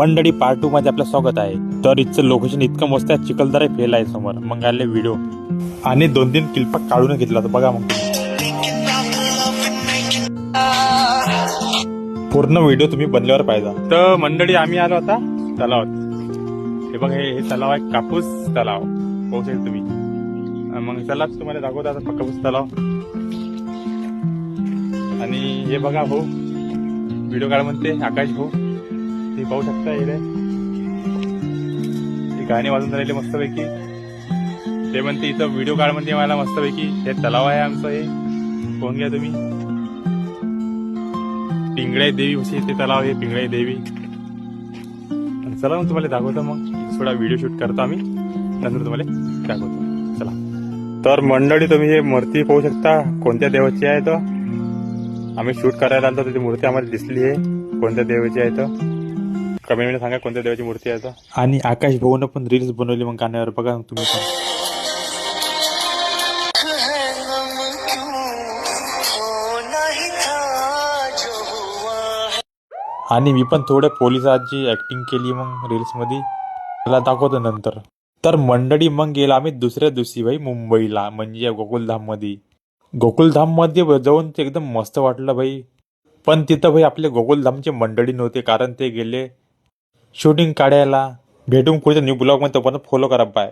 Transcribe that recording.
मंडळी पार्ट 2 मध्ये आपलं स्वागत आहे। तर इथचं लोकेशन इतकं मस्त आहे, चिखलदरा फेल आहे समोर। मग आले व्हिडिओ आणि 2-3 क्लिप काढून घेतला तर बघा मग पूर्ण व्हिडिओ तुम्ही बनल्यावर पाहिजे। तर मंडळी आम्ही आलो आता तलावात। हे बघा हे तलाव आहे, कापूस तलाव पाहू शकता तुम्ही। मग चला तुम्हाला दाखवतो आता कापूस तलाव। आणि हे बघा भाऊ व्हिडिओ काढ म्हणते आकाश भाऊ, ते पाहू शकता हे गाणे वाजून राहिले मस्तपैकी। ते म्हणते इथं व्हिडिओ काढ म्हणते मला मस्तपैकी। हे तलाव आहे आमचं, हे पाहून घ्या तुम्ही। पिंगळाई देवी अशी ते तलाव आहे, पिंगळाई देवी। चला मग तुम्हाला दाखवतो, मग थोडा व्हिडिओ शूट करतो आम्ही, नंतर तुम्हाला दाखवतो। चला तर मंडळी तुम्ही हे मूर्ती पाहू शकता, कोणत्या देवाची आहे तर आम्ही शूट करायला आलो तर ती मूर्ती आम्हाला दिसली आहे। कोणत्या देवाची आहे तर कमेंटमध्ये सांगा कोणत्या देवाची मूर्ती आहे तर। आणि आकाश भाऊनं पण रील्स बनवली मग गाण्यावर, बघा तुम्ही पण। आणि मी पण थोडं पोलिसाची ऍक्टिंग केली मग रील्स मध्ये, मला दाखवतो नंतर। तर मंडळी मग गेला आम्ही दुसऱ्या दिवशी भाई मुंबईला, म्हणजे गोकुलधाम मध्ये। गोकुलधाम मध्ये जाऊन ते एकदम मस्त वाटलं भाई। पण तिथं भाई आपले गोकुलधामचे मंडळी नव्हते, कारण ते गेले शूटिंग काढायला। भेटून पुढच्या न्यू ब्लॉग मध्ये, तोपर्यंत फॉलो करा, बाय।